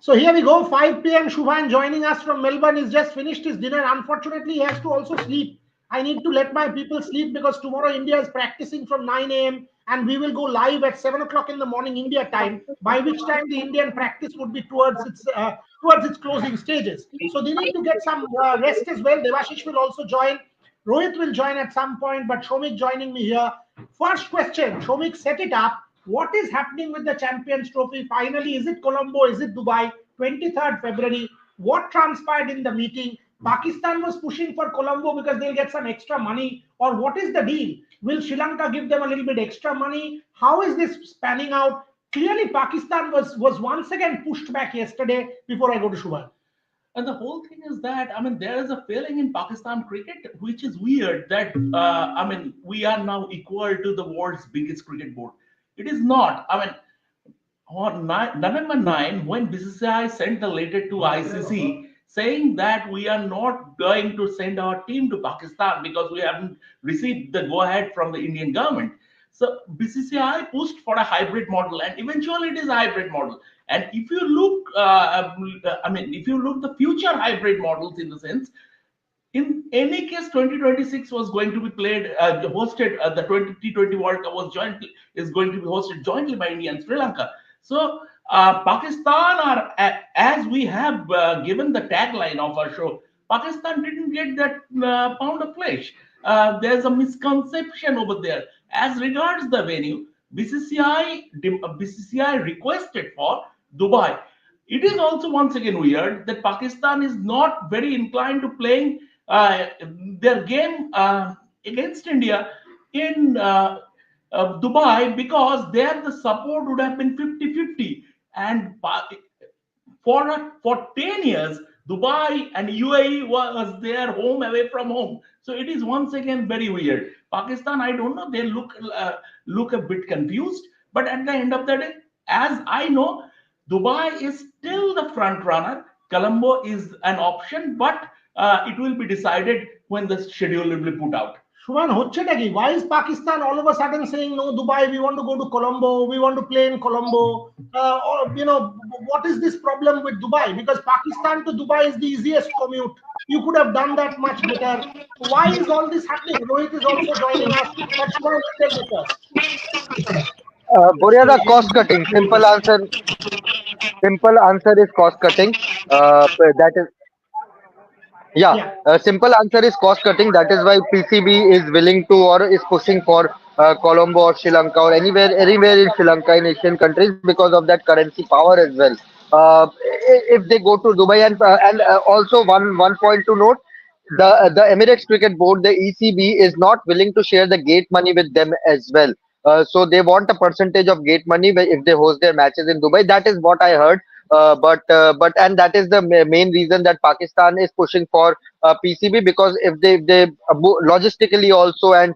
So here we go, 5 p.m. Shubhan joining us from Melbourne. He's just finished his dinner. Unfortunately, he has to also sleep. I need to let my people sleep because tomorrow India is practicing from 9 a.m. and we will go live at 7 o'clock in the morning India time, by which time the Indian practice would be towards its closing stages. So they need to get some rest as well. Devashish will also join. Rohit will join at some point, but Shomik joining me here. First question, Shomik, set it up. What is happening with the Champions Trophy? Finally, is it Colombo? Is it Dubai? 23rd February. What transpired in the meeting? Pakistan was pushing for Colombo because they'll get some extra money. Or what is the deal? Will Sri Lanka give them a little bit extra money? How is this spanning out? Clearly, Pakistan was once again pushed back yesterday. Before I go to Shubhan. And the whole thing is that, I mean, there is a feeling in Pakistan cricket, which is weird, that, I mean, we are now equal to the world's biggest cricket board. It is not. I mean, on November 9, when BCCI sent the letter to ICC saying that we are not going to send our team to Pakistan because we haven't received the go ahead from the Indian government. So BCCI pushed for a hybrid model, and eventually it is a hybrid model. And if you look, I mean, if you look the future hybrid models in the sense, in any case, 2026 was going to be played, hosted. The 2020 World Cup is going to be hosted jointly by India and Sri Lanka. So Pakistan are, as we have given the tagline of our show, Pakistan didn't get that pound of flesh. There's a misconception over there. As regards the venue, BCCI requested for Dubai. It is also once again weird that Pakistan is not very inclined to playing their game against India in Dubai, because there the support would have been 50-50. And for 10 years, Dubai and UAE was their home away from home. So it is once again very weird. Pakistan, I don't know, they look a bit confused. But at the end of the day, as I know, Dubai is still the front runner. Colombo is an option, but it will be decided when the schedule will be put out. Shubhan, why is Pakistan all of a sudden saying no, Dubai, we want to go to Colombo, we want to play in Colombo? What is this problem with Dubai? Because Pakistan to Dubai is the easiest commute. You could have done that much better. Why is all this happening? Rohit is also joining us. But Shubhan, tell me first. Boria, the cost cutting. Simple answer is cost cutting. That is Yeah, Yeah. simple answer is cost cutting. That is why PCB is willing to or is pushing for Colombo or Sri Lanka or anywhere in Sri Lanka in Asian countries because of that currency power as well. If they go to Dubai and also one point to note, the Emirates Cricket Board, the ECB, is not willing to share the gate money with them as well. So they want a percentage of gate money if they host their matches in Dubai. That is what I heard. But and that is the main reason that Pakistan is pushing for PCB, because if they logistically also and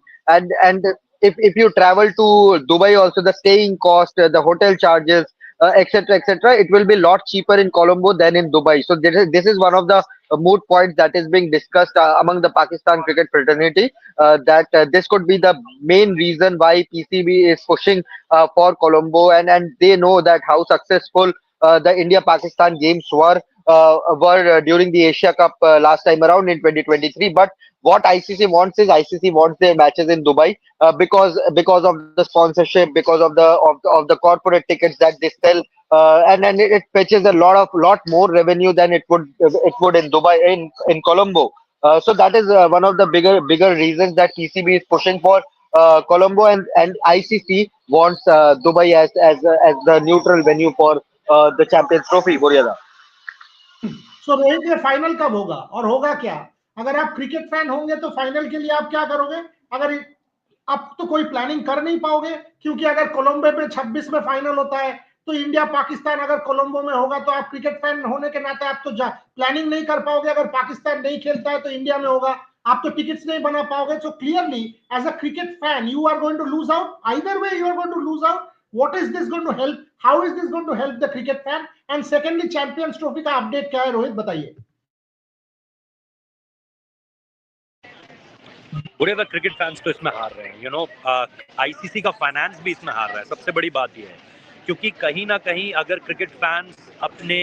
if you travel to Dubai also, the staying cost, the hotel charges, etc., it will be a lot cheaper in Colombo than in Dubai. So this is one of the moot points that is being discussed among the Pakistan cricket fraternity, that this could be the main reason why PCB is pushing for Colombo, and they know that how successful the India-Pakistan games were during the Asia Cup last time around in 2023. But what ICC wants is ICC wants their matches in Dubai because of the sponsorship, because of the corporate tickets that they sell, and it fetches a lot more revenue than it would in Dubai in Colombo. So that is one of the bigger reasons that PCB is pushing for Colombo, and ICC wants Dubai as the neutral venue for the Champions Trophy, Boryada. सो रोहित, ये final कब होगा और होगा क्या? अगर आप cricket fan होंगे तो फाइनल के लिए आप क्या करोगे? अगर आप तो कोई प्लानिंग कर नहीं पाओगे, क्योंकि अगर कोलंबो पे 26 में फाइनल होता है तो इंडिया पाकिस्तान अगर कोलंबो में होगा तो आप क्रिकेट फैन होने के नाते आप तो प्लानिंग नहीं कर पाओगे. अगर पाकिस्तान नहीं खेलता है तो इंडिया में होगा, आप तो टिकट्स नहीं बना पाओगे. So clearly as a cricket fan you are going to lose out. Either way you are going to lose out. What is this going to help? How is this going to help the cricket fan? And secondly, Champions Trophy का update क्या है, रोहित बताइए. पूरे the cricket fans तो इसमें हार रहे हैं. आईसीसी का फाइनेंस भी इसमें हार रहा है. सबसे बड़ी बात यह है, क्योंकि कहीं ना कहीं अगर क्रिकेट फैंस अपने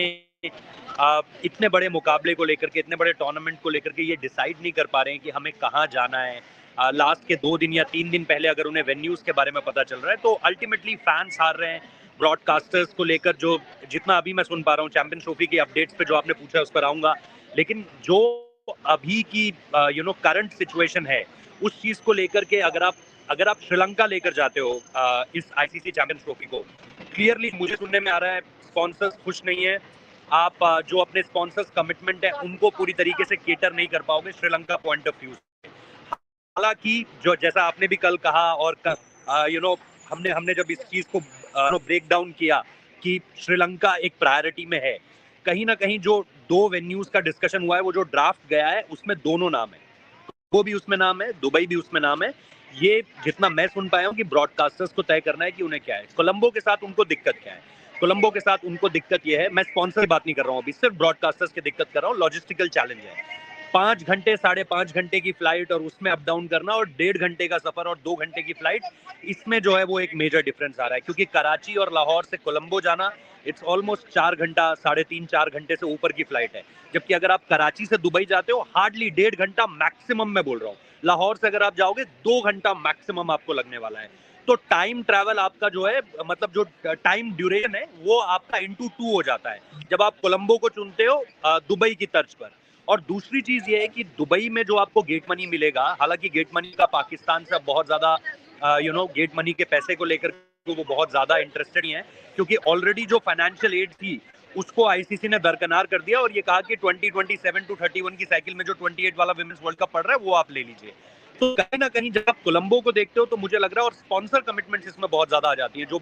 इतने बड़े मुकाबले को लेकर के, इतने बड़े टूर्नामेंट को लेकर के ये डिसाइड नहीं कर पा रहे हैं कि हमें कहाँ जाना है। लास्ट के 2 दिन या 3 दिन पहले अगर उन्हें वेन्यूज के बारे में पता चल रहा है, तो अल्टीमेटली फैंस हार रहे हैं। ब्रॉडकास्टर्स को लेकर जो जितना अभी मैं सुन पा रहा हूँ, चैंपियंस ट्रॉफी की अपडेट्स पे जो आपने पूछा उस पर आऊंगा, लेकिन जो अभी की करंट सिचुएशन है, उस चीज को लेकर के अगर आप श्रीलंका लेकर जाते हो इस आईसीसी चैंपियंस ट्रॉफी को, क्लियरली मुझे सुनने में आ रहा है स्पॉन्सर्स खुश नहीं है। आप जो अपने स्पॉन्सर्स कमिटमेंट है उनको पूरी तरीके से केटर नहीं कर पाओगे श्रीलंका पॉइंट ऑफ व्यू से। हालांकि जो जैसा आपने भी कल कहा और हमने जब इस चीज को ब्रेक डाउन किया कि श्रीलंका एक प्रायोरिटी में है, कहीं ना कहीं जो 2 वेन्यूज का डिस्कशन हुआ है, वो जो ड्राफ्ट गया है उसमें दोनों नाम है, वो भी उसमें नाम है, दुबई भी उसमें नाम है। ये जितना मैं सुन पाया हूँ कि ब्रॉडकास्टर्स को तय करना है कि उन्हें क्या है। कोलंबो के साथ उनको दिक्कत क्या है, कोलंबो के साथ उनको दिक्कत ये है, मैं स्पॉन्सर की बात नहीं कर रहा हूँ अभी, सिर्फ ब्रॉडकास्टर्स की दिक्कत कर रहा हूँ। लॉजिस्टिकल चैलेंज है, 5 घंटे 5.5 घंटे की फ्लाइट और उसमें अप डाउन करना, और 1.5 घंटे का सफर और 2 घंटे की फ्लाइट, इसमें जो है वो एक मेजर डिफरेंस आ रहा है। क्योंकि कराची और लाहौर से कोलंबो जाना इट्स ऑलमोस्ट 4 घंटा 3.5-4 घंटे से ऊपर की फ्लाइट है, जबकि अगर आप कराची से दुबई जाते हो हार्डली 1.5 घंटा मैक्सिमम, मैं बोल रहा हूँ। लाहौर से अगर आप जाओगे 2 घंटा मैक्सिमम आपको लगने वाला है। तो टाइम ट्रैवल आपका जो है, मतलब जो टाइम ड्यूरेशन है वो आपका इंटू 2 हो जाता है जब आप कोलंबो को चुनते हो दुबई की तर्ज पर। और दूसरी चीज ये है कि दुबई में जो आपको गेट मनी मिलेगा, हालांकि गेट मनी का पाकिस्तान से बहुत ज्यादा गेट मनी के पैसे को लेकर वो बहुत ज्यादा इंटरेस्टेड नहीं है, क्योंकि ऑलरेडी जो फाइनेंशियल एड थी उसको आईसीसी ने दरकिनार कर दिया और ये कहा कि 2027 टू 31 की साइकिल में जो 28 वाला विमेंस वर्ल्ड कप पड़ रहा है वो आप ले लीजिए। तो कहीं ना कहीं जब आप कोलंबो को देखते हो तो मुझे लग रहा है, और स्पॉन्सर कमिटमेंट्स इसमें बहुत ज्यादा आ जाती है, जो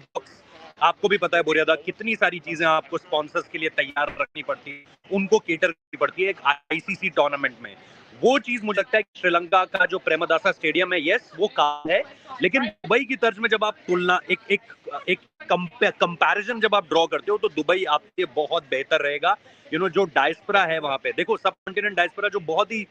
आपको भी पता है बुरियादा, कितनी सारी चीजें आपको स्पॉन्सर्स के लिए तैयार रखनी पड़ती है, उनको केटर करनी पड़ती है एक आईसीसी टूर्नामेंट में। वो चीज मुझे लगता है कि श्रीलंका का जो प्रेमदासा स्टेडियम है, यस वो काम है, लेकिन दुबई की तर्ज में जब आप तुलना एक कंपैरिजन जब आप ड्रॉ करते हो तो दुबई आपके लिए बहुत बेहतर रहेगा। जो डायस्पोरा है वहां पे, देखो सब कॉन्टिनेंट डायस्पोरा जो बहुत ही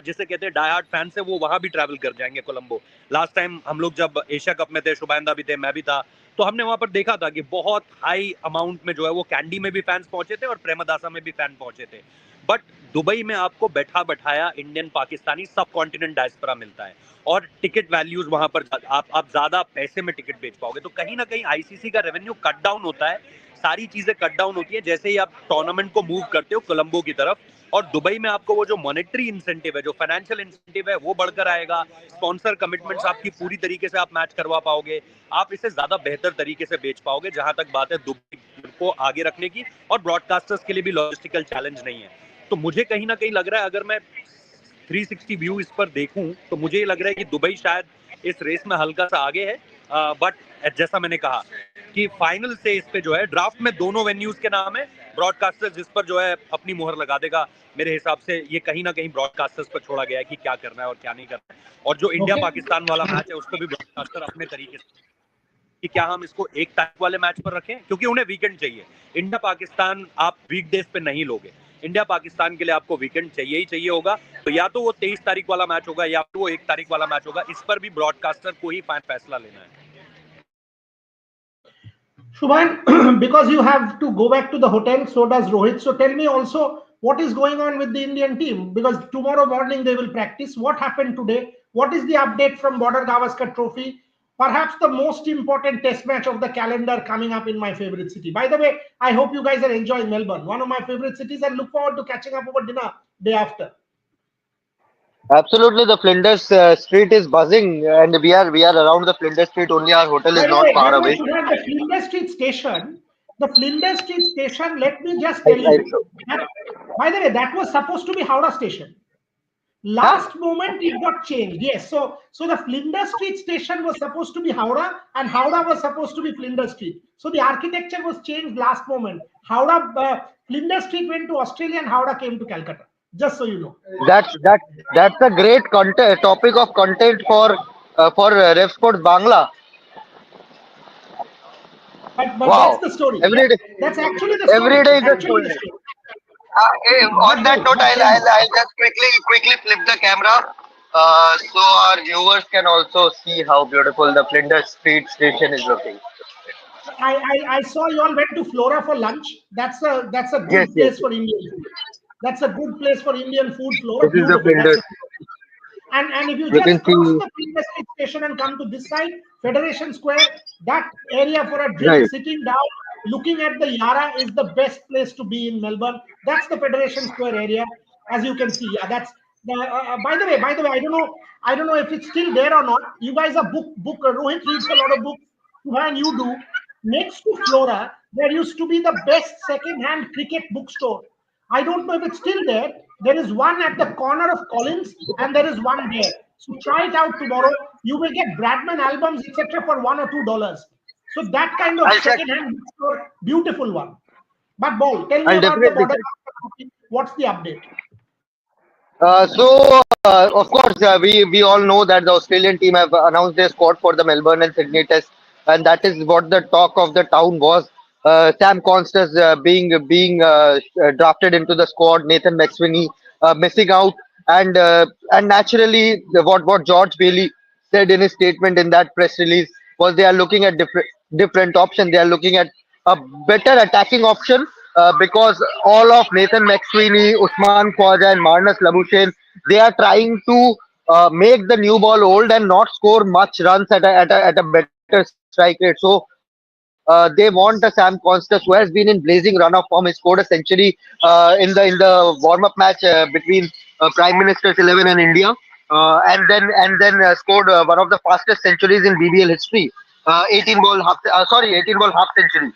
जिसे कहते हैं डाई हार्ड फैंस है, वो वहां भी ट्रैवल कर जाएंगे कोलंबो। लास्ट टाइम हम लोग जब एशिया कप में थे, शुभानंदा भी थे, मैं भी था, तो हमने वहां पर देखा था कि बहुत हाई अमाउंट में जो है वो कैंडी में भी फैंस पहुंचे थे और प्रेमदासा में भी फैन पहुंचे थे। बट दुबई में आपको बैठा बैठाया इंडियन पाकिस्तानी सब कॉन्टिनेंट डायस्पोरा मिलता है और टिकट वैल्यूज वहां पर आप ज्यादा पैसे में टिकट बेच पाओगे। तो कहीं ना कहीं आईसीसी का रेवेन्यू कट डाउन होता है, सारी चीजें कट डाउन होती है जैसे ही आप टूर्नामेंट को मूव करते हो कोलंबो की तरफ। और दुबई में आपको वो जो मॉनेटरी इंसेंटिव है, जो फाइनेंशियल इंसेंटिव है, वो बढ़कर आएगा। स्पॉन्सर कमिटमेंट्स आपकी पूरी तरीके से आप मैच करवा पाओगे, आप इसे ज्यादा बेहतर तरीके से बेच पाओगे, जहां तक बात है दुबई को आगे रखने की। और ब्रॉडकास्टर्स के लिए भी लॉजिस्टिकल चैलेंज नहीं है। तो मुझे कहीं ना कहीं लग रहा है, अगर मैं 360 व्यू इस पर देखूं, तो मुझे ये लग रहा है कि दुबई शायद इस रेस में हल्का सा आगे है। बट जैसा मैंने कहा कि फाइनल से इस पे जो है ड्राफ्ट में दोनों वेन्यूज के नाम है, ब्रॉडकास्टर्स जिस पर जो है अपनी मोहर लगा देगा। मेरे हिसाब से ये कहीं ना कहीं ब्रॉडकास्टर्स पर छोड़ा गया है कि क्या करना है और क्या नहीं करना है। और जो इंडिया पाकिस्तान वाला मैच है उसको भी ब्रॉडकास्टर अपने तरीके से कि क्या हम इसको एक तारीख वाले मैच पर रखें, क्योंकि उन्हें वीकेंड चाहिए। इंडिया पाकिस्तान आप वीकडेज पे नहीं लोगे, इंडिया पाकिस्तान के लिए आपको वीकेंड चाहिए ही चाहिए होगा। तो या तो वो 23 तारीख वाला मैच होगा या तो वो 1 तारीख वाला मैच होगा। इस पर भी ब्रॉडकास्टर को ही फैसला लेना है। Shubhan, because you have to go back to the hotel, so does Rohit. So tell me also what is going on with the Indian team, because tomorrow morning they will practice. What happened today? What is the update from Border Gavaskar Trophy? Perhaps the most important test match of the calendar coming up in my favorite city. By the way, I hope you guys are enjoying Melbourne, one of my favorite cities, and look forward to catching up over dinner day after. Absolutely, the Flinders street is buzzing, and we are around the Flinders street only. Our hotel is not By far the way, away. Shubhan, the Flinders Street station, let me just I, tell I, you, that, by the way, that was supposed to be Howrah station. Last moment it got changed. Yes, so the Flinders Street station was supposed to be Howrah, and Howrah was supposed to be Flinders Street. So the architecture was changed last moment. Flinders Street went to Australia, and Howrah came to Calcutta. Just so you know. that's a great topic of content for RevSportz Bangla. But that's Wow, the story. every day, That's actually the story. every day is That's a actually story. the story. On that note, I'll just quickly flip the camera, so our viewers can also see how beautiful the Flinders Street station is looking. I saw you all went to Flora for lunch. That's a Yes, good yes, place for Indian food. That's a good place for Indian food. Flora, this is the beautiful. That's Flinders. a, and if you You can just cross see, the Flinders station and come to this side, Federation Square, that area for a drink, right. sitting down, looking at the Yara is the best place to be in Melbourne. That's the Federation Square area, as you can see. Yeah, that's the. By the way, I don't know if it's still there or not. You guys are book. Rohit reads a lot of books. When you do, next to Flora, there used to be the best second-hand cricket bookstore. I don't know if it's still there. There is one at the corner of Collins, and there is one there. So try it out tomorrow. You will get Bradman albums, etc., for $1 or $2. So that kind of I'll check. second-hand bookstore, beautiful one. But Ball, tell me I'll about the definitely border. check. What's the update? Of course, we all know that the Australian team have announced their squad for the Melbourne and Sydney Test, and that is what the talk of the town was. Sam Constas being drafted into the squad, Nathan McSweeney missing out, and naturally, what George Bailey said in his statement in that press release was they are looking at different options. They are looking at a better attacking option because all of Nathan McSweeney, Usman Khwaja, and Marnus Labuschagne, they are trying to make the new ball old and not score much runs at a better strike rate. So they want a Sam Constas who has been in blazing run of form. He scored a century in the warm up match between Prime Minister's 11 and India, and then scored one of the fastest centuries in BBL history. 18 ball half century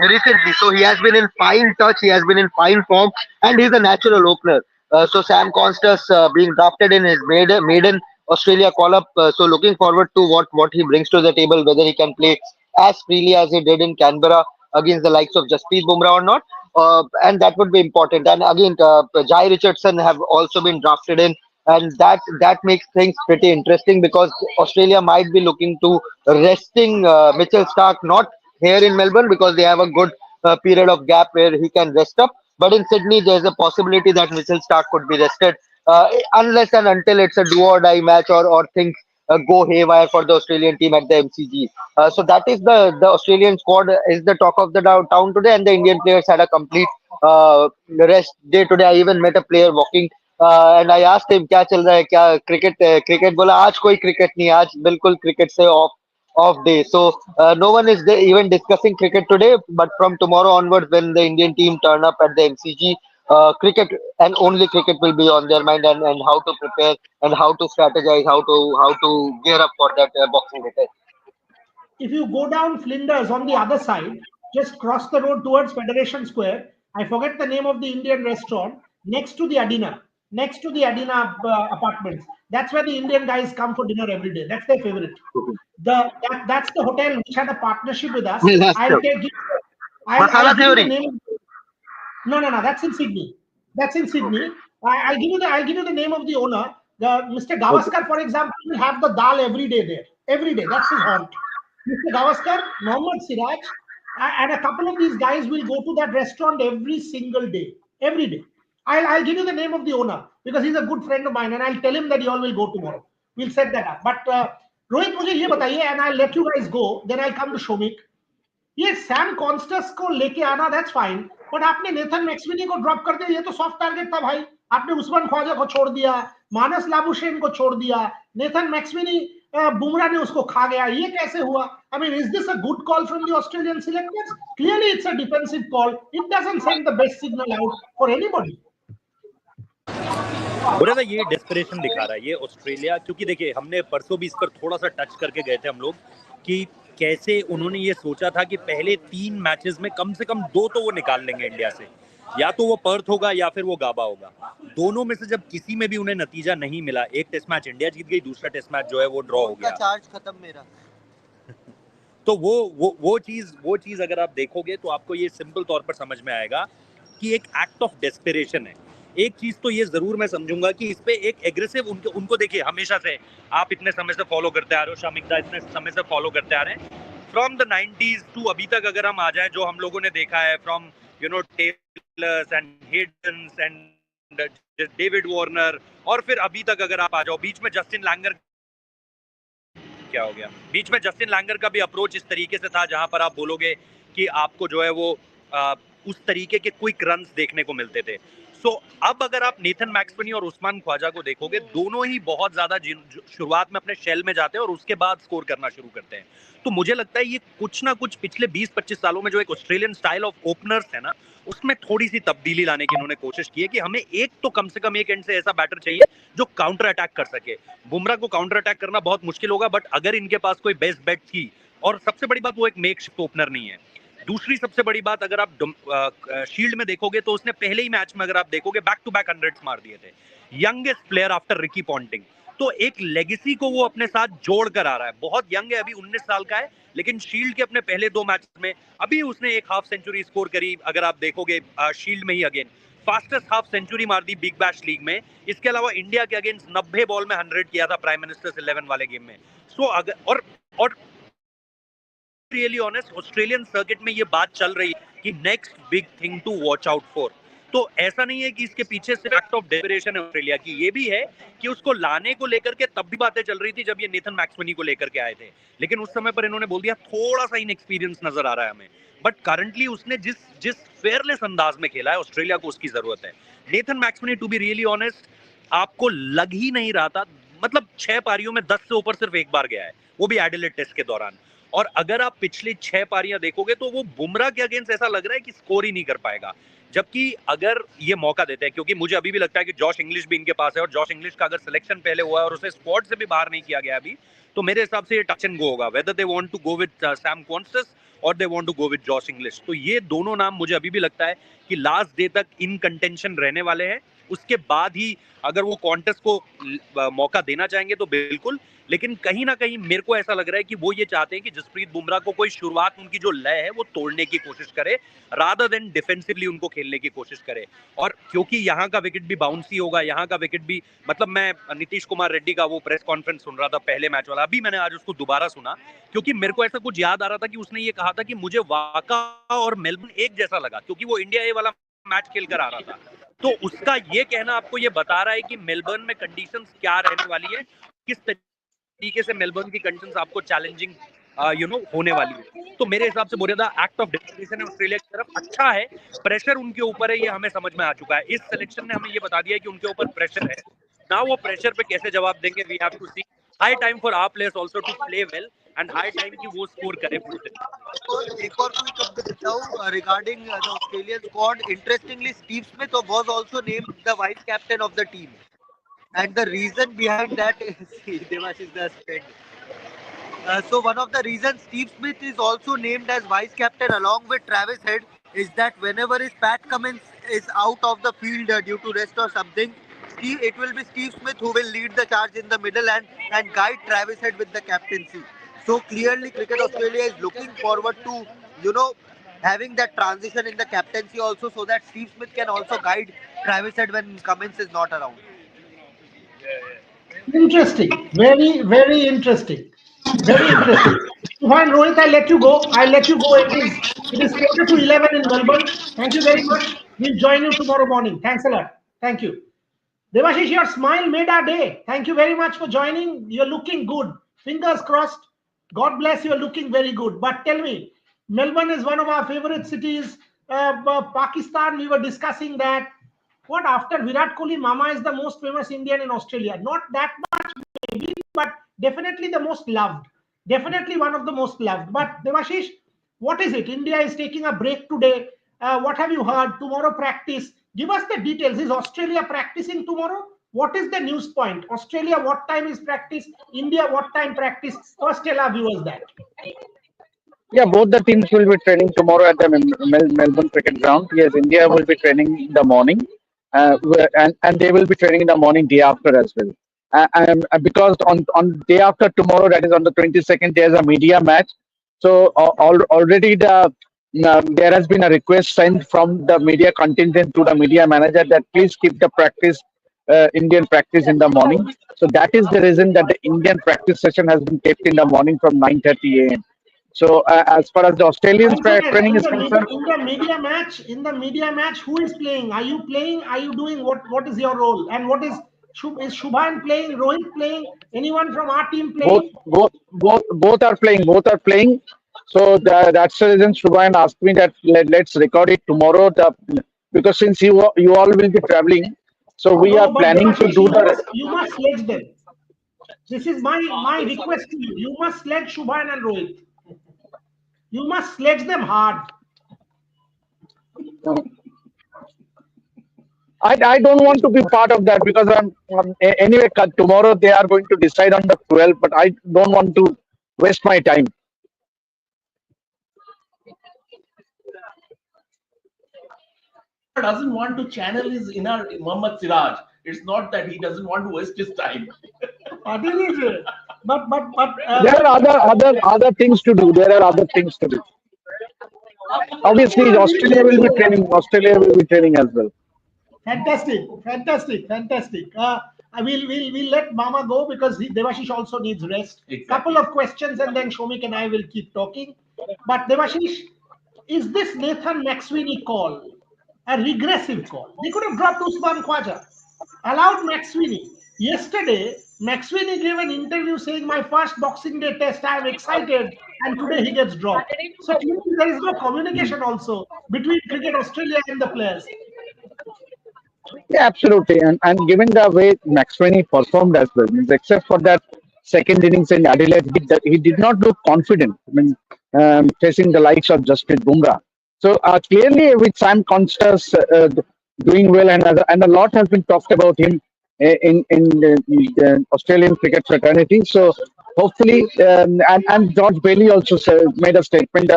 recently. So he has been in fine touch. He has been in fine form, and he's a natural opener. So Sam Constas being drafted in his maiden Australia call up. So looking forward to what he brings to the table, whether he can play as freely as he did in Canberra against the likes of Jasprit Bumrah or not. And that would be important. And again, Jai Richardson have also been drafted in, and that makes things pretty interesting because Australia might be looking to resting Mitchell Stark, not here in Melbourne because they have a good period of gap where he can rest up. But in Sydney, there's a possibility that Mitchell Stark could be rested unless and until it's a do or die match or things go haywire for the Australian team at the MCG. So that is the Australian squad is the talk of the town today, and the Indian players had a complete rest day today. I even met a player walking. And I asked him क्या चल रहा है क्या cricket बोला आज कोई cricket नहीं आज बिल्कुल क्रिकेट से off day. So no one is even discussing cricket today. But from tomorrow onwards, when the Indian team turn up at the MCG, cricket and only cricket will be on their mind, and how to prepare and how to strategize, how to gear up for that boxing day. If you go down Flinders on the other side, just cross the road towards Federation Square. I forget the name of the Indian restaurant next to the Adina, apartments. That's where the Indian guys come for dinner every day. That's their favorite. That's the hotel which had a partnership with us. Yes, that's I'll true. take I'll Masala give you the theory. name. No. That's in Sydney. That's in Sydney. I'll give you the name of the owner. The Mr. Okay. Gavaskar, for example, will have the dal every day there. Every day. That's his haunt. Mr. Gavaskar, Mohammad Siraj, and a couple of these guys will go to that restaurant every single day. Every day. I'll give you the name of the owner because he's a good friend of mine, and I'll tell him that you all will go tomorrow. We'll set that up. But Rohit, मुझे ये बताइए, and I'll let you guys go. Then I'll come to Shomik. ये Sam कॉन्स्टस को लेके आना that's fine, but आपने Nathan मैक्सवेनी को drop कर दिया. ये तो सॉफ्ट टारगेट था भाई. आपने उस्मान ख्वाजा को छोड़ दिया, मानस लाबुशेन को छोड़ दिया, नेथन मैक्सवेनी बुमराह ने उसको खा गया. ये कैसे हुआ? I mean, is this a good call from the Australian selectors? Clearly it's a defensive call. It doesn't send the best signal out for anybody. बोला था ये डेस्परेशन दिखा रहा है ये ऑस्ट्रेलिया, क्योंकि देखिए हमने परसों भी इस पर थोड़ा सा टच करके गए थे हम लोग कि कैसे उन्होंने ये सोचा था कि पहले 3 मैचेस में कम से कम 2 तो वो निकाल लेंगे इंडिया से, या तो वो पर्थ होगा या फिर वो गाबा होगा. दोनों में से जब किसी में भी उन्हें नतीजा नहीं मिला, एक टेस्ट मैच इंडिया जीत गई, दूसरा टेस्ट मैच जो है वो ड्रॉ हो गया. चार्ज खत्म मेरा. तो वो चीज अगर आप देखोगे तो आपको ये सिंपल तौर पर समझ में आएगा कि एक एक्ट ऑफ डेस्परेशन है. एक चीज तो ये जरूर मैं समझूंगा कि इस पे एक एग्रेसिव उनको देखिए, हमेशा से आप इतने समय से फॉलो करते आ रहे हो, शामिकदा इतने समय से फॉलो करते आ रहे हैं, फ्रॉम द 90s टू अभी तक अगर हम आ जाएं, जो हम लोगों ने देखा है from Taylors and Haydens and David Warner, और फिर अभी तक अगर आप आ जाओ, बीच में जस्टिन लैंगर क्या हो गया। बीच में जस्टिन लैंगर का भी अप्रोच इस तरीके से था जहां पर आप बोलोगे कि आपको जो है वो उस तरीके के क्विक रन्स देखने को मिलते थे। सो अब अगर आप नेथन मैक्सवेनी और उस्मान ख्वाजा को देखोगे, दोनों ही बहुत ज्यादा शुरुआत में अपने शेल में जाते हैं और उसके बाद स्कोर करना शुरू करते हैं। तो मुझे लगता है ये कुछ ना कुछ पिछले 20-25 सालों में जो एक ऑस्ट्रेलियन स्टाइल ऑफ ओपनर्स है ना, उसमें थोड़ी सी तब्दीली लाने की इन्होंने कोशिश की है कि हमें एक तो कम से कम एक एंड से ऐसा बैटर चाहिए जो काउंटर अटैक कर सके। बुमराह को काउंटर अटैक करना बहुत मुश्किल होगा, बट अगर इनके पास कोई बेस्ट बेट थी, और सबसे बड़ी बात वो एक मेकशिफ्ट ओपनर नहीं है। दूसरी सबसे बड़ी बात, अगर आप शील्ड में देखोगे तो उसने पहले ही मैच में, अगर आप देखोगे, बैक टू बैक 100 मार दिए थे। Youngest player after Ricky Ponting, तो एक लेगेसी को वो अपने साथ जोड़ कर आ रहा है। बहुत यंग है, अभी 19 साल का है, लेकिन शील्ड के अपने पहले 2 मैच में अभी उसने एक हाफ सेंचुरी स्कोर करी। अगर आप देखोगे शील्ड में ही अगेन फास्टेस्ट हाफ सेंचुरी मार दी बिग बैश लीग में। इसके अलावा इंडिया के अगेंस्ट 90 बॉल में 100 किया था प्राइम मिनिस्टर्स 11 वाले गेम में। सो अगर और रियली ऑनेस्ट, ऑस्ट्रेलियन सर्किट में ये बात चल रही है कि next big thing to watch out for. तो ऐसा नहीं है कि इसके पीछे से एक्ट ऑफ डेस्परेशन है ऑस्ट्रेलिया की, ये भी है कि उसको लाने को लेकर के तब भी बातें चल रही थी जब ये नेथन मैक्सवेनी को लेकर के आए थे, लेकिन उस समय पर इन्होंने बोल दिया थोड़ा सा इनएक्सपीरियंस नजर आ रहा है हमें। बट करंटली उसने जिस फेयरलेस अंदाज में खेला है, ऑस्ट्रेलिया को उसकी जरूरत है। Nathan McSweeney, to be really honest, आपको लग ही नहीं रहा था, मतलब 6 पारियों में 10 से ऊपर सिर्फ एक बार गया है, वो भी एडिलेड टेस्ट के दौरान। और अगर आप पिछली 6 पारियां देखोगे तो वो बुमराह के अगेंस्ट ऐसा लग रहा है कि स्कोर ही नहीं कर पाएगा। जबकि अगर ये मौका देते हैं, क्योंकि मुझे अभी भी लगता है कि जॉश इंग्लिश भी इनके पास है, और जॉश इंग्लिश का अगर सिलेक्शन पहले हुआ है और उसे स्क्वाड से भी बाहर नहीं किया गया अभी, तो मेरे हिसाब से ये टच एंड गो होगा, whether they want to go with Sam Konstas और they want to go with Josh Inglis. तो ये दोनों नाम मुझे अभी भी लगता है कि लास्ट डे तक इन कंटेंशन रहने वाले हैं। उसके बाद ही अगर वो क्वांटस को मौका देना चाहेंगे तो बिल्कुल, लेकिन कहीं ना कहीं मेरे को ऐसा लग रहा है कि वो ये चाहते हैं कि जसप्रीत बुमराह को कोई शुरुआत उनकी जो लय है वो तोड़ने की कोशिश करे, रादर देन डिफेंसिवली उनको खेलने की कोशिश करे। और क्योंकि यहाँ का विकेट भी बाउंसी होगा, यहाँ का विकेट भी, मतलब मैं नीतीश कुमार रेड्डी का वो प्रेस कॉन्फ्रेंस सुन रहा था पहले मैच वाला, अभी मैंने आज उसको दोबारा सुना, क्योंकि मेरे को ऐसा कुछ याद आ रहा था कि उसने ये कहा था कि मुझे वाका और मेलबर्न एक जैसा लगा, क्योंकि वो इंडिया ए वाला मैच खेल कर आ रहा था। तो उसका ये कहना आपको ये बता रहा है कि मेलबर्न में कंडीशंस क्या रहने वाली है, किस तरीके से मेलबर्न की कंडीशंस आपको चैलेंजिंग होने वाली है। तो मेरे हिसाब से बोल रहा था एक्ट ऑफ डेस्परेशन है ऑस्ट्रेलिया की तरफ, अच्छा है, प्रेशर उनके ऊपर है, ये हमें समझ में आ चुका है। इस सिलेक्शन ने हमें ये बता दिया है कि उनके ऊपर प्रेशर है ना, वो प्रेशर पे कैसे जवाब देंगे, we have to see. High time for our players also to play well and high time कि वो स्कोर करे। एक और क्विक अपडेट देता हूं regarding the Australian squad. Interestingly Steve Smith was also named the vice captain of the team, and the reason behind that is Devashish the spend. So one of the reasons Steve Smith is also named as vice captain along with Travis Head is that whenever his Pat Cummins is out of the field due to rest or something, it will be Steve Smith who will lead the charge in the middle and guide Travis Head with the captaincy. So clearly Cricket Australia is looking forward to, having that transition in the captaincy also, so that Steve Smith can also guide Travis Head when Cummins is not around. Interesting. Very, very interesting. Very interesting. Fine, Rohit, I'll let you go. It is 4:11 in Melbourne. Thank you very much. We'll join you tomorrow morning. Thanks a lot. Thank you. Devashish, your smile made our day. Thank you very much for joining. You're looking good. Fingers crossed. God bless, you're looking very good. But tell me, Melbourne is one of our favorite cities. Pakistan, we were discussing that. What, after Virat Kohli, Mama is the most famous Indian in Australia. Not that much maybe, but definitely the most loved. Definitely one of the most loved. But Devashish, what is it? India is taking a break today. What have you heard? Tomorrow practice. Give us the details. Is Australia practicing tomorrow? What is the news point? Australia, what time is practice? India, what time practice? First tell our viewers that. Yeah, both the teams will be training tomorrow at the Melbourne Cricket Ground. Yes, India will be training in the morning, and they will be training in the morning day after as well. Because on day after tomorrow, that is on the 22nd, there is a media match. So already there has been a request sent from the media contingent to the media manager that please keep the practice, Indian practice in the morning. So that is the reason that the Indian practice session has been kept in the morning from 9:30 a.m. So as far as the Australian training is concerned, in the media match, who is playing? Are you playing? Are you doing what? What is your role? And what is Shubhan playing? Rohit playing? Anyone from our team Both, playing? both are playing. Both are playing. So that's the reason Shubhan asked me that let's record it tomorrow. Because since you all will be traveling, so we are No, but planning to Devashish, do the. you must sledge them. This is my request to you. You must sledge Shubhan and Rohit. You must sledge them hard. I don't want to be part of that because anyway tomorrow they are going to decide on the 12th, but I don't want to waste my time. Doesn't want to channel his inner Muhammad Siraj. It's not that he doesn't want to waste his time. But There are other things to do. There are other things to do. Obviously, Australia will be training. Australia will be training as well. fantastic, fantastic, fantastic. We'll let Mama go because Devashish also needs rest. Exactly. Couple of questions and then Shomik and I will keep talking. But Devashish, is this Nathan McSweeney call a regressive call? They could have dropped Usman Khwaja, allowed McSweeney. Yesterday, McSweeney gave an interview saying, "My first Boxing Day test, I am excited," and today he gets dropped. So clearly there is no communication also between Cricket Australia and the players. Yeah, absolutely. And given the way McSweeney performed as well, means except for that second innings in Adelaide, he did not look confident. I mean, facing the likes of Jasprit Bumrah. So clearly, with Sam Constance doing well, and a lot has been talked about him in the Australian cricket fraternity. So hopefully, and George Bailey also made a statement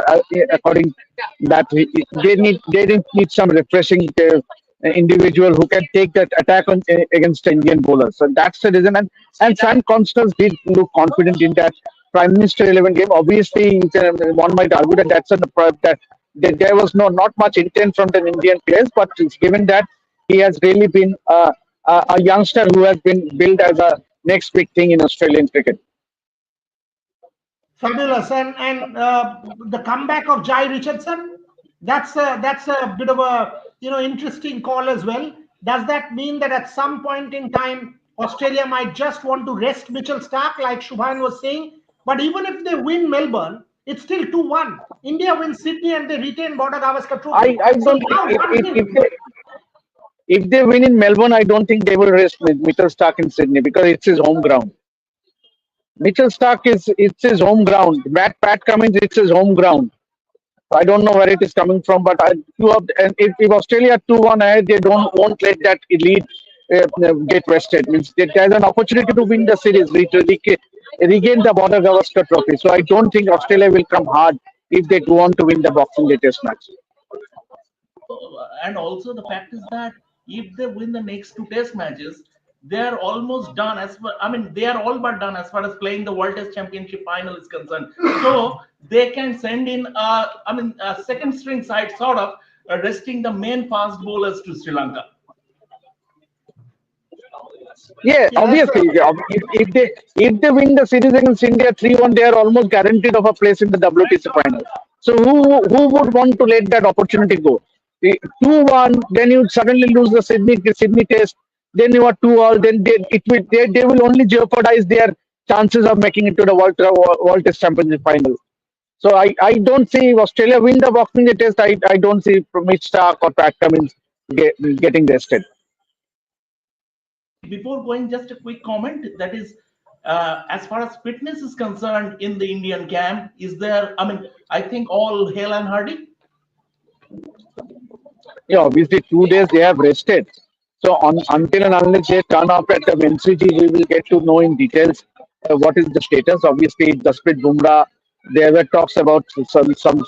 according that they didn't need some refreshing. Individual who can take that attack against Indian bowlers. So that's the reason. And Sam Constance did look confident in that Prime Minister 11 game. Obviously, one might argue that that there was not much intent from the Indian players, but it's given that he has really been a youngster who has been built as a next big thing in Australian cricket. Fabulous. And the comeback of Jai Richardson, that's a bit of a interesting call as well. Does that mean that at some point in time Australia might just want to rest Mitchell Starc, like Shubhan was saying? But even if they win Melbourne, it's still 2-1. India wins Sydney and they retain Border Gavaskar Trophy. I don't if they win in Melbourne, I don't think they will rest Mitchell Starc in Sydney because it's his home ground. Mitchell Starc it's his home ground. Pat Cummins, it's his home ground. I don't know where it is coming from, but if Australia 2-1 ahead, they won't let that elite get rested. Means there's an opportunity to win the series, regain the Border Gavaskar Trophy. So I don't think Australia will come hard if they go on to win the Boxing Day Test match. And also the fact is that if they win the next two Test matches, they are almost done they are all but done as far as playing the World Test Championship final is concerned. So they can send in a second string side sort of resting the main fast bowlers to Sri Lanka. Yeah, obviously, if they win the series against India 3-1, they are almost guaranteed of a place in the WTC final. So who would want to let that opportunity go? 2-1, then you suddenly lose the Sydney Test. Then you are 2-all. Then they will only jeopardize their chances of making it to the World Test Championship final. So I don't see if Australia win the Boxing Day Test. I don't see Mitch Starc or Pat Cummins getting rested. Before going, just a quick comment. That is, as far as fitness is concerned in the Indian camp, is there? I think all hail and hearty. Yeah, obviously 2 days they have rested. So until and unless they turn up at the MCG, we will get to know in details what is the status. Obviously, Jasprit Bumrah, there were talks about some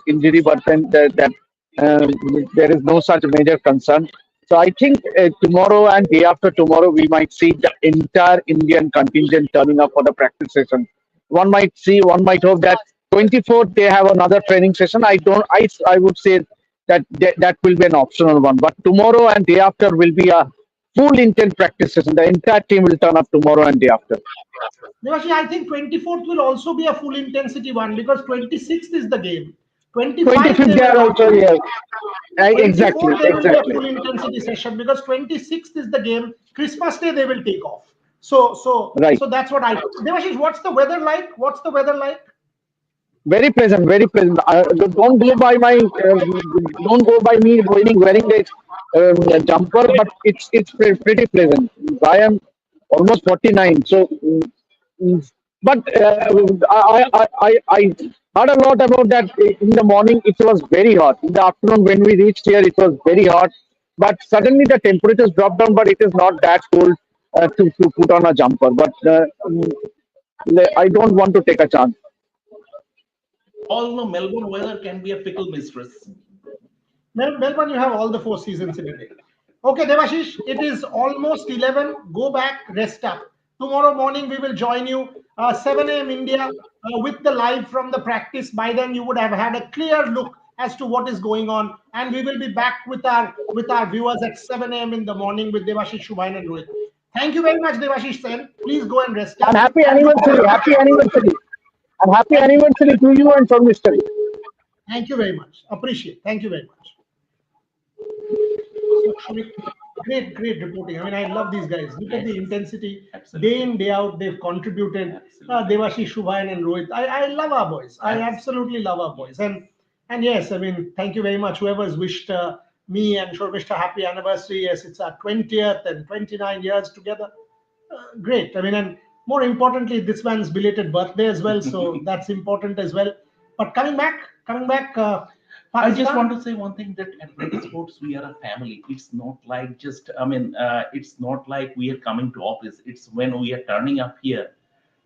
injury, but then there is no such major concern. So I think tomorrow and day after tomorrow, we might see the entire Indian contingent turning up for the practice session. One might hope that 24th they have another training session. I would say that will be an optional one. But tomorrow and day after will be a full intent practice session. The entire team will turn up tomorrow and day after. Devashi, I think 24th will also be a full intensity one because 26th is the game. 25th they are also here. Exactly. There will be a full intensity session because 26th is the game. Christmas Day they will take off. Right. So that's what I. Devashish, what's the weather like? What's the weather like? Very pleasant, very pleasant. Don't go by me wearing the jumper, but pretty pleasant. I am almost 49, so mm, but I heard a lot about that. In the morning it was very hot. In the afternoon when we reached here, it was very hot. But suddenly the temperatures dropped down, but it is not that cold to put on a jumper. But I don't want to take a chance. All the Melbourne weather can be a fickle mistress. Melbourne, you have all the four seasons in a day. Okay, Devashish, it is almost 11. Go back, rest up. Tomorrow morning, we will join you 7 a.m. India with the live from the practice. By then, you would have had a clear look as to what is going on. And we will be back with our viewers at 7 a.m. in the morning with Devashish, Shubhain, and Rohit. Thank you very much, Devashish Sen. Please go and rest And up. happy And look anniversary, forward- happy anniversary, and happy Thank you. anniversary to you and for Mystery. Thank you very much. Appreciate. Thank you very much. So, Shubhit, great reporting. I mean, I love these guys. Look at the intensity. Absolutely. Day in, day out, they've contributed. Absolutely. Devashi, Shubhayan, and Rohit. I love our boys. I Absolutely. absolutely love our boys. And yes, I mean, thank you very much. Whoever's wished me and Shorvishta happy anniversary. Yes, it's our 20th and 29 years together. Great. I mean, and more importantly, this man's belated birthday as well. So that's important as well. But coming back, I just Pakistan. want to say one thing that at RevSportz we are a family. It's not like just, I mean, it's not like we are coming to office. It's when we are turning up here,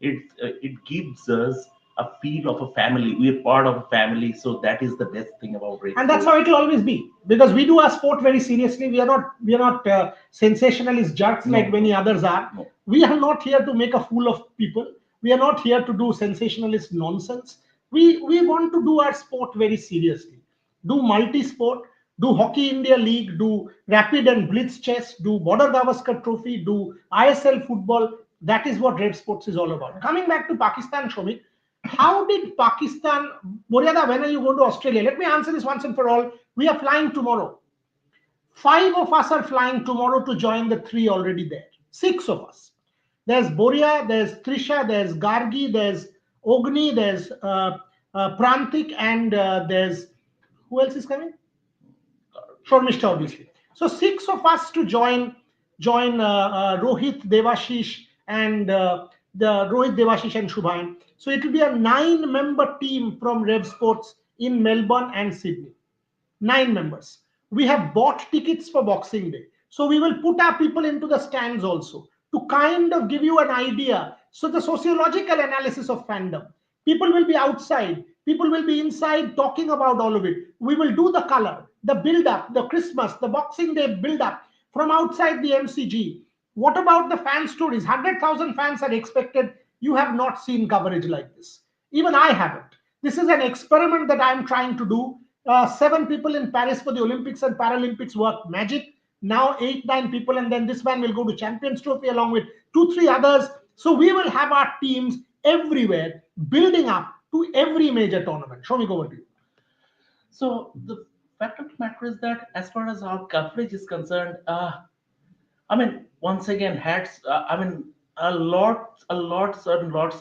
it gives us a feel of a family. We are part of a family, so that is the best thing about And that's RevSportz. how it will always be because we do our sport very seriously. We are not sensationalist jerks No, like many others are. no. We are not here to make a fool of people. We are not here to do sensationalist nonsense. We want to do our sport very seriously. Do multi-sport, do Hockey India League, do Rapid and Blitz chess, do Border Gavaskar Trophy, do ISL football. That is what Red Sports is all about. Coming back to Pakistan, Shomik, how did Pakistan, Boryada, when are you going to Australia? Let me answer this once and for all. We are flying tomorrow. 5 of us are flying tomorrow to join the three already there. 6 of us. There's Boria, there's Trisha, there's Gargi, there's Ogni, there's Prantik, and there's who else is coming? Shormishta, obviously. So 6 of us to join Rohit, Devashish, and the Rohit, Devashish, and Shubhain. So it will be a 9-member team from Rev Sports in Melbourne and Sydney. 9 members. We have bought tickets for Boxing Day. So we will put our people into the stands also to kind of give you an idea. So the sociological analysis of fandom. People will be outside. People will be inside talking about all of it. We will do the color, the build up, the Christmas, the Boxing Day build up from outside the MCG. What about the fan stories? 100,000 fans are expected. You have not seen coverage like this. Even I haven't. This is an experiment that I'm trying to do. 7 people in Paris for the Olympics and Paralympics work magic. Now 8, 9 people, and then this man will go to Champions Trophy along with 2, 3 others. So we will have our teams everywhere building up to every major tournament. Show me over to you. So the fact of the matter is that as far as our coverage is concerned, I mean, once again, hats. I mean, lots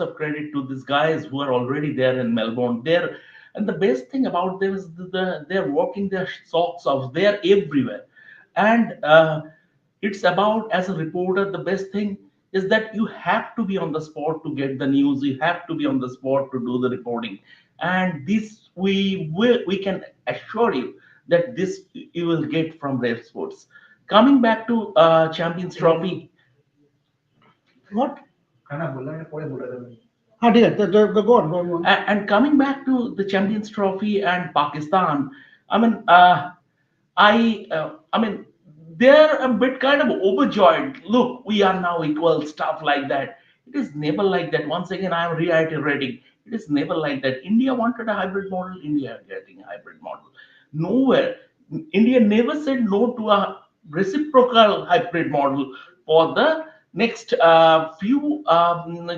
of credit to these guys who are already there in Melbourne. And the best thing about them is they're walking their socks off. They're everywhere, and it's about as a reporter, the best thing is that you have to be on the spot to get the news. You have to be on the spot to do the reporting, and this we can assure you that this you will get from Rare Sports. Coming back to Champions Trophy, What? हाँ ठीक है go on. and coming back to the Champions Trophy and Pakistan, I mean, I mean, they're a bit kind of overjoyed. Look, we are now equal, stuff like that. It is never like that. Once again, I am reiterating. It is never like that. India wanted a hybrid model. India getting a hybrid model. Nowhere. India never said no to a reciprocal hybrid model for the next few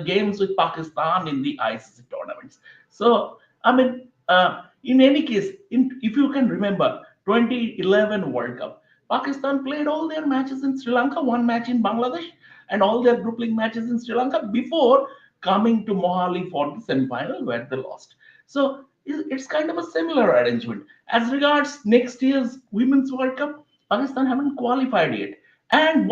games with Pakistan in the ICC tournaments. So, I mean, in any case, if you can remember, 2011 World Cup, Pakistan played all their matches in Sri Lanka, one match in Bangladesh. and all their group league matches in Sri Lanka before coming to Mohali for the semi-final where they lost. So it's kind of a similar arrangement. As regards next year's Women's World Cup, Pakistan haven't qualified yet, and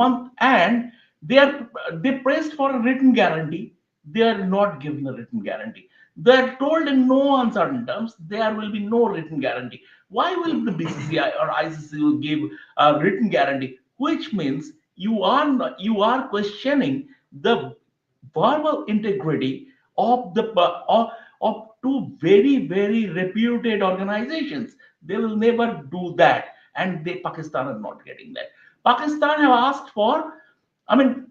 they pressed for a written guarantee. They are not given a written guarantee. They are told in no uncertain terms there will be no written guarantee. Why will the BCCI or ICC will give a written guarantee? Which means you are questioning the verbal integrity of of two very reputed organizations. They will never do that, and Pakistan are not getting that. Pakistan have asked for,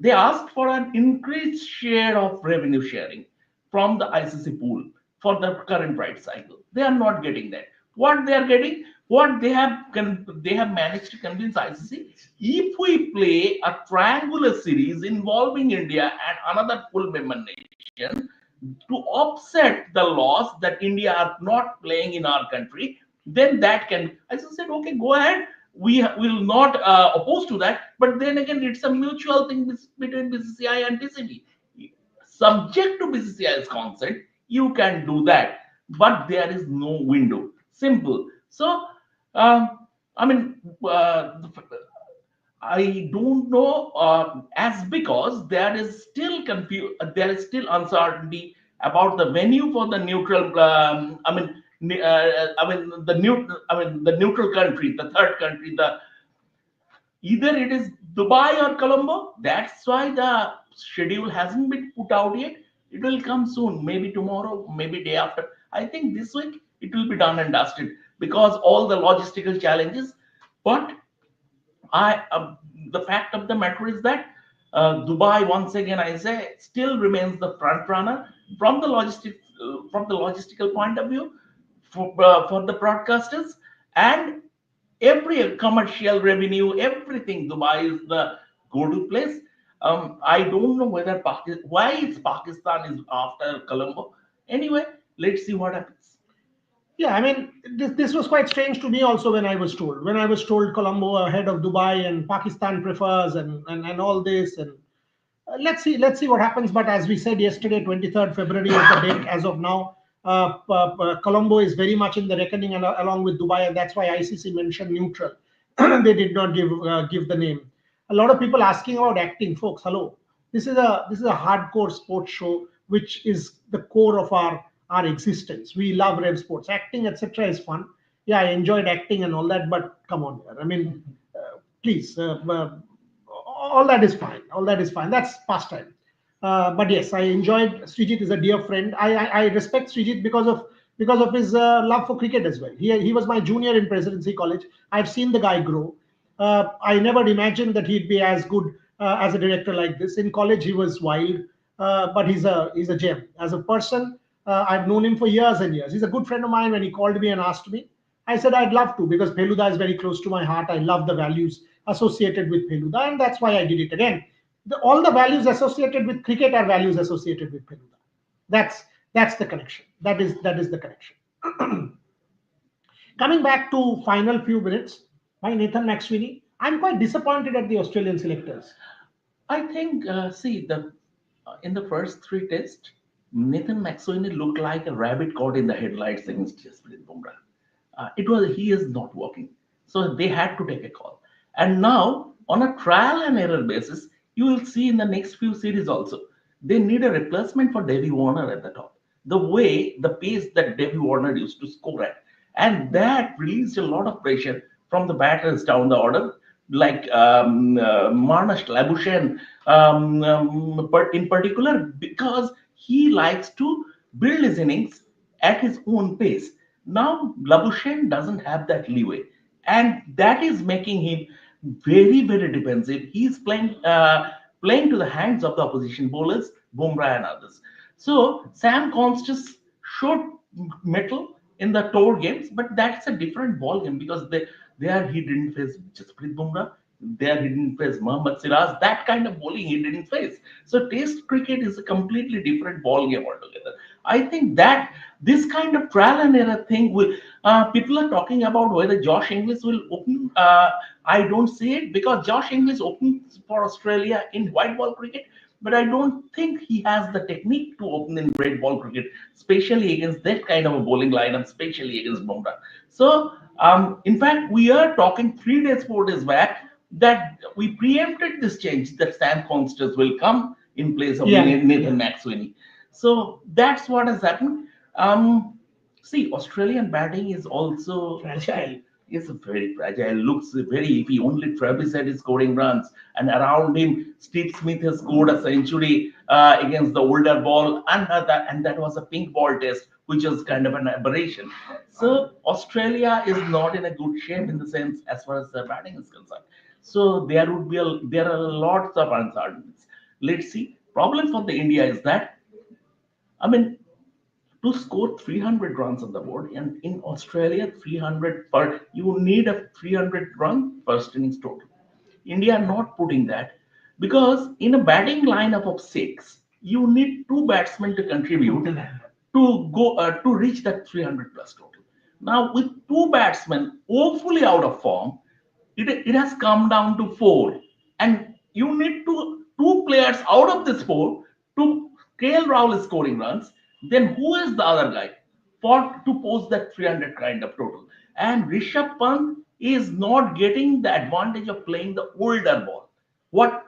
they asked for an increased share of revenue sharing from the ICC pool for the current right cycle. They are not getting that. What they are getting, what they have managed to convince ICC, if we play a triangular series involving India and another full member nation to offset the loss that India are not playing in our country, then that can, ICC said, okay, go ahead. We will not oppose to that, but then again, it's a mutual thing between BCCI and TCB. Subject to BCCI's consent, you can do that, but there is no window. Simple. So, I mean, I don't know, as because there is still uncertainty about the venue for the neutral. The neutral country, the third country, the either it is Dubai or Colombo. That's why the schedule hasn't been put out yet. It will come soon, maybe tomorrow, maybe day after. I think this week it will be done and dusted because all the logistical challenges. But the fact of the matter is that Dubai, once again, I say, still remains the front runner from the logistical point of view for the broadcasters, and every commercial revenue, everything. Dubai is the go-to place. I don't know whether why it's Pakistan is after Colombo. Anyway, let's see what happens. Yeah, I mean, this was quite strange to me also when I was told. When I was told Colombo ahead of Dubai and Pakistan prefers and all this, and let's see what happens. But as we said yesterday, 23rd February is the date as of now. Colombo is very much in the reckoning, and along with Dubai, and that's why ICC mentioned neutral. They did not give the name. A lot of people asking about acting, folks. Hello, this is a hardcore sports show, which is the core of our existence. We love RevSportz. Acting, etc., is fun. Yeah, I enjoyed acting and all that, but come on, I mean, please, all that is fine. All that is fine. That's pastime. But yes, I enjoyed. Srijit is a dear friend. I respect Srijit because of his love for cricket as well. He was my junior in Presidency College. I've seen the guy grow. I never imagined that he'd be as good as a director like this. In college, he was wild, but he's a gem. As a person, I've known him for years and years. He's a good friend of mine. When he called me and asked me, I said I'd love to, because Feluda is very close to my heart. I love the values associated with Feluda, and that's why I did it. Again, all the values associated with cricket are values associated with Feluda. That's the connection. That is the connection. Coming back to final few minutes, by Nathan McSweeney, I'm quite disappointed at the Australian selectors. I think, see, in the first three tests, Nathan McSweeney looked like a rabbit caught in the headlights against Jasprit Bumrah. He is not working, so they had to take a call. And now, on a trial and error basis, you will see in the next few series also, they need a replacement for Davy Warner at the top. The pace that Davy Warner used to score at, and that released a lot of pressure from the batters down the order, like Marnus Labuschagne, in particular, because he likes to build his innings at his own pace. Now, Labuschagne doesn't have that leeway, and that is making him very defensive. He's playing to the hands of the opposition bowlers, Bumrah and others. So Sam Constas showed mettle in the tour games, but that's a different ball game, because there he didn't face Jasprit Bumrah. There he didn't face Mohammad Siraj. That kind of bowling he didn't face. So Test cricket is a completely different ball game altogether. I think that this kind of trial and error thing People are talking about whether Josh Inglis will open. I don't see it because Josh Inglis opens for Australia in white ball cricket, but I don't think he has the technique to open in red ball cricket, especially against that kind of a bowling lineup, especially against Bumrah. So, in fact, we are talking 3 days, 4 days back that we preempted this change that Sam Constance will come in place of Yeah, Nathan McSweeney. So that's what has happened. See, Australian batting is also fragile. is very fragile. Looks very iffy. Only Travis Head is scoring runs, and around him, Steve Smith has scored a century against the older ball, and that was a pink ball test, which is kind of an aberration. So Australia is not in a good shape in the sense as far as the batting is concerned. So there are lots of uncertainties. Let's see. Problem for the India is that I mean to score 300 runs on the board, and in Australia 300 per you need a 300 run first innings total. India are not putting that because in a batting lineup of six you need two batsmen to contribute to go to reach that 300 plus total. Now with two batsmen woefully out of form, it has come down to four, and you need two players out of this four to KL Rahul is scoring runs. Then who is the other guy for to post that 300 kind of total? And Rishabh Pant is not getting the advantage of playing the older ball. What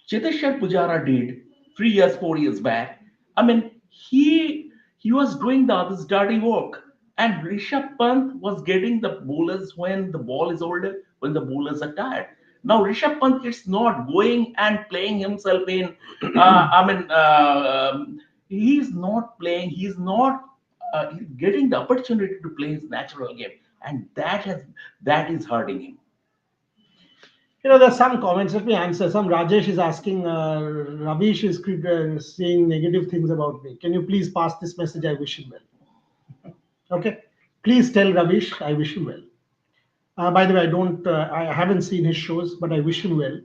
Cheteshwar Pujara did 3 years, 4 years back. I mean, he was doing the others' dirty work, and Rishabh Pant was getting the bowlers when the ball is older, when the bowlers are tired. Now Rishabh Pant is not going and playing himself in. He's not playing. He's not getting the opportunity to play his natural game, and that is hurting him. There's some comments. Let me answer. Some Rajesh is asking, Ravish is saying negative things about me. Can you please pass this message? I wish him well. Okay. Please tell Ravish I wish him well. By the way, I haven't seen his shows, but I wish him well,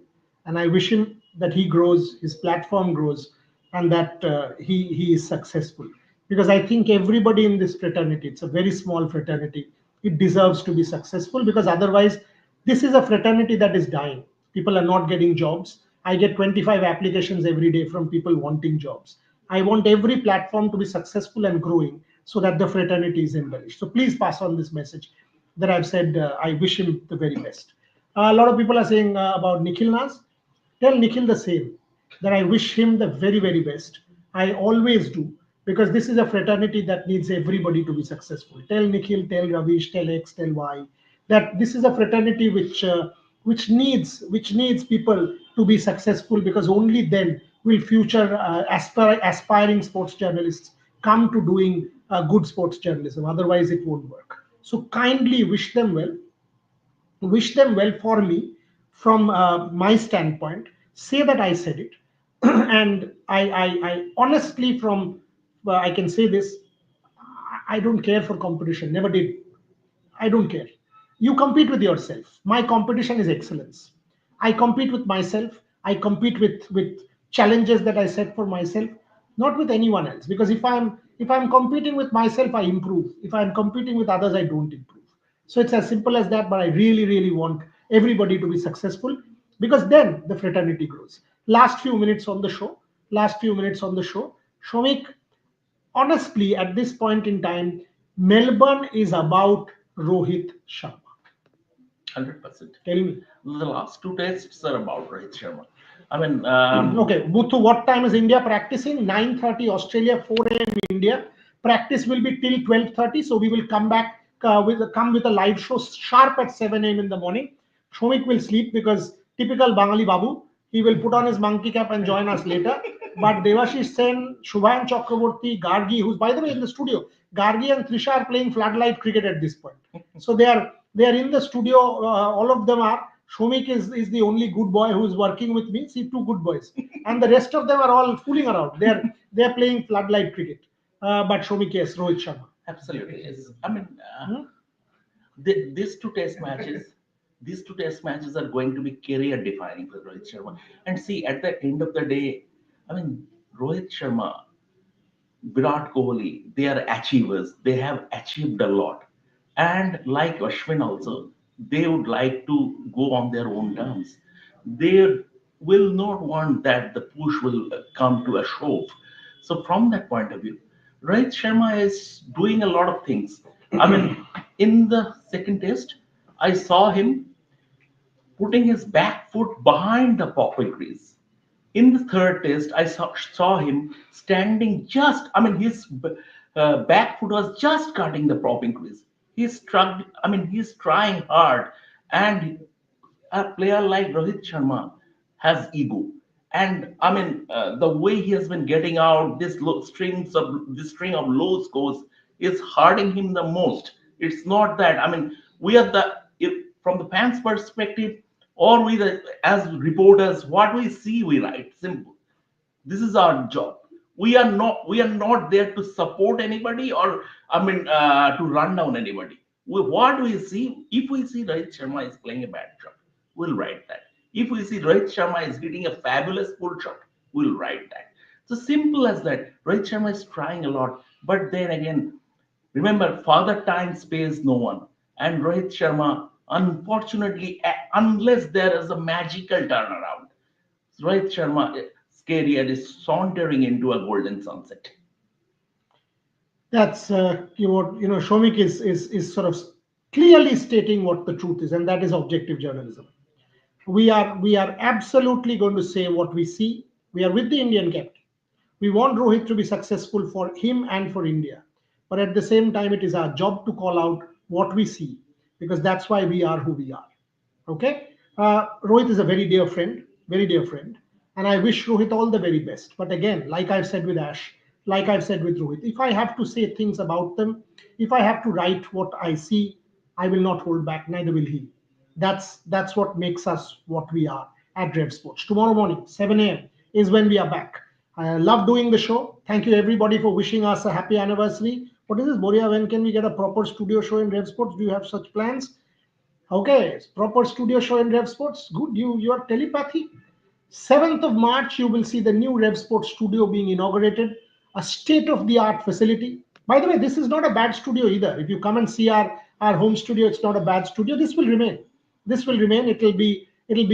and I wish him that he grows, his platform grows, and that he is successful. Because I think everybody in this fraternity, it's a very small fraternity, it deserves to be successful. Because otherwise, this is a fraternity that is dying. People are not getting jobs. I get 25 applications every day from people wanting jobs. I want every platform to be successful and growing so that the fraternity is embellished. So please pass on this message that I've said. I wish him the very best. A lot of people are saying about Nikhil Nas. Tell Nikhil the same, that I wish him the very, very best. I always do, because this is a fraternity that needs everybody to be successful. Tell Nikhil, tell Ravish, tell X, tell Y, that this is a fraternity which needs people to be successful, because only then will future aspiring sports journalists come to doing good sports journalism. Otherwise, it won't work. So kindly wish them well for me from my standpoint. Say that I said it, and I honestly, from I can say this: I don't care for competition. Never did. I don't care. You compete with yourself. My competition is excellence. I compete with myself. I compete with challenges that I set for myself, not with anyone else. Because if I'm competing with myself, I improve. If I'm competing with others, I don't improve. So it's as simple as that. But I really, really want everybody to be successful, because then the fraternity grows. Last few minutes on the show. Last few minutes on the show. Shomik, honestly, at this point in time, Melbourne is about Rohit Sharma. 100%. Tell me. The last two tests are about Rohit Sharma. I mean, Okay, Muthu, what time is India practicing? 9:30 Australia, 4 a.m. India. Practice will be till 12:30. So we will come back with a live show sharp at 7 a.m. in the morning. Shomik will sleep because typical Bangali Babu. He will put on his monkey cap and join us later. But Devashish Sen, Shubhan Chakraborty, Gargi, who's by the way in the studio, Gargi and Trisha are playing floodlight cricket at this point. So they are in the studio. All of them are. Shomik is the only good boy who is working with me. See, two good boys, and the rest of them are all fooling around. They're playing floodlight cricket. But Shomik, yes, Rohit Sharma. absolutely yes. I mean, Hmm? these these two test matches are going to be career defining for Rohit Sharma. And see, at the end of the day, I mean, Rohit Sharma, Virat Kohli, they are achievers. They have achieved a lot. And like Ashwin also, they would like to go on their own terms. They will not want that the push will come to a shove. So from that point of view, Rohit Sharma is doing a lot of things. I mean, in the second test, I saw him putting his back foot behind the popping crease. In the third test, I saw him standing just, I mean, his back foot was just cutting the propping crease. He's struck, I mean, he's trying hard. And a player like Rohit Sharma has ego. And I mean, the way he has been getting out this string of low scores is hurting him the most. It's not that. I mean, we are the if, from the fans' perspective, or we the as reporters, what we see, we write. Simple. This is our job. We are not there to support anybody, or I mean to run down anybody. What we see, if we see Rohit Sharma is playing a bad shot, we'll write that. If we see Rohit Sharma is hitting a fabulous pull shot, we'll write that. So simple as that. Rohit Sharma is trying a lot, but then again, remember, father time spares no one. And Rohit Sharma, unfortunately, unless there is a magical turnaround, Rohit Sharma career is sauntering into a golden sunset. That's Shomik is sort of clearly stating what the truth is, and that is objective journalism. We are absolutely going to say what we see. We are with the Indian captain. We want Rohit to be successful for him and for India. But at the same time, it is our job to call out what we see, because that's why we are who we are. Okay? Rohit is a very dear friend, and I wish Rohit all the very best. But again, like I've said with Ash, like I've said with Rohit, if I have to say things about them, if I have to write what I see, I will not hold back, neither will he. That's what makes us what we are at RevSportz. Tomorrow morning, 7 a.m. is when we are back. I love doing the show. Thank you everybody for wishing us a happy anniversary. What is this, Boria? When can we get a proper studio show in RevSportz? Do you have such plans? Okay, proper studio show in RevSportz. Good. Your telepathy. 7th of March, you will see the new RevSportz studio being inaugurated, a state-of-the-art facility. By the way, this is not a bad studio either. If you come and see our home studio, it's not a bad studio. This will remain. This will remain. It'll be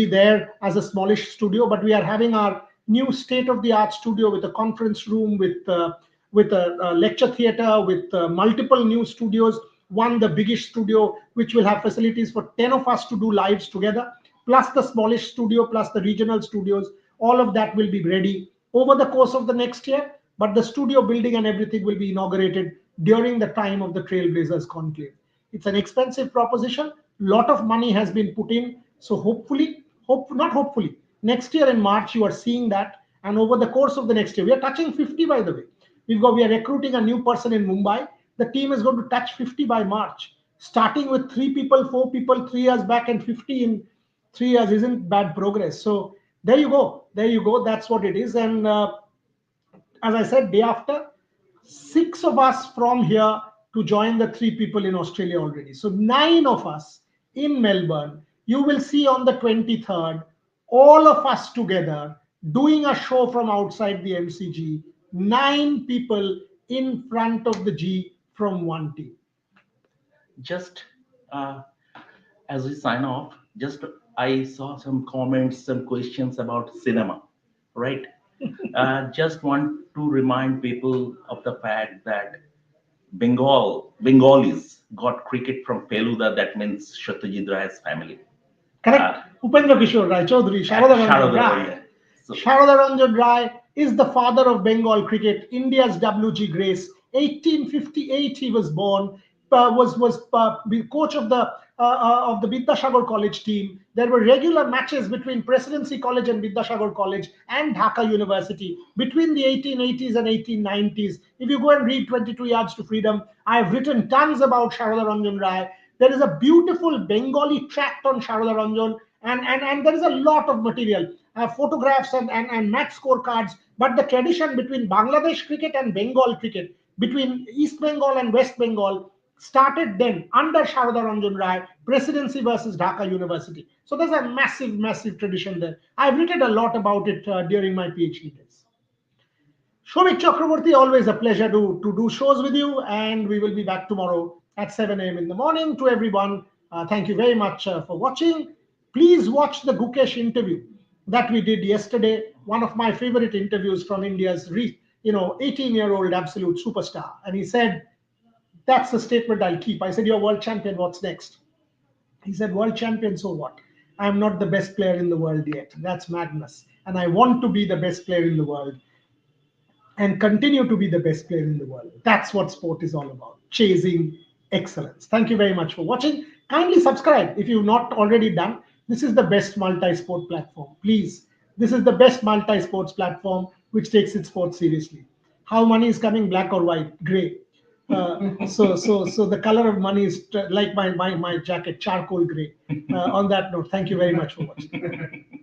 there as a smallish studio, but we are having our new state-of-the-art studio with a conference room, with a lecture theater, with multiple new studios. One, the biggest studio, which will have facilities for 10 of us to do lives together, plus the smallish studio, plus the regional studios. All of that will be ready over the course of the next year. But the studio building and everything will be inaugurated during the time of the Trailblazers conclave. It's an expensive proposition. Lot of money has been put in. So not hopefully, next year in March, you are seeing that. And over the course of the next year, we are touching 50, by the way. We are recruiting a new person in Mumbai. The team is going to touch 50 by March, starting with 3 people, 4 people, 3 years back, and 50 in 3 years isn't bad progress. So there you go. There you go. That's what it is. And as I said, day after, 6 of us from here to join the 3 people in Australia already. So 9 of us in Melbourne. You will see on the 23rd, all of us together doing a show from outside the MCG. 9 people in front of the G from one team. Just as we sign off, just I saw some comments, some questions about cinema, right? Just want to remind people of the fact that Bengalis got cricket from Feluda, that means Satyajit Ray's family. Correct. Upendra Kishore Rai Chaudhary, Sharada Ranjan Rai. Sharada Ranjan Rai is the father of Bengal cricket, India's WG Grace. 1858 he was born. Was coach of the Vidyasagar College team. There were regular matches between Presidency College and Vidyasagar College and Dhaka University between the 1880s and 1890s. If you go and read 22 Yards to Freedom, I have written tons about Sharada Ranjan Rai. There is a beautiful Bengali tract on Sharada Ranjan, and there is a lot of material, photographs and match scorecards. But the tradition between Bangladesh cricket and Bengal cricket, between East Bengal and West Bengal, started then under Sharada Ranjan Rai, Presidency versus Dhaka University. So there's a massive, massive tradition there. I've written a lot about it during my PhD days. Shomik Chakraborty, always a pleasure to do shows with you, and we will be back tomorrow at 7 a.m. in the morning. To everyone, thank you very much for watching. Please watch the Gukesh interview that we did yesterday. One of my favorite interviews from India's 18-year-old absolute superstar. And he said, that's the statement I'll keep. I said, you're world champion, what's next? He said, world champion, so what? I'm not the best player in the world yet. That's madness. And I want to be the best player in the world and continue to be the best player in the world. That's what sport is all about, chasing excellence. Thank you very much for watching. Kindly subscribe if you've not already done. This is the best multi-sport platform. Please, this is the best multi-sports platform which takes its sport seriously. How money is coming, black or white? Gray. So the color of money is like my jacket, charcoal gray. On that note, thank you very much for watching.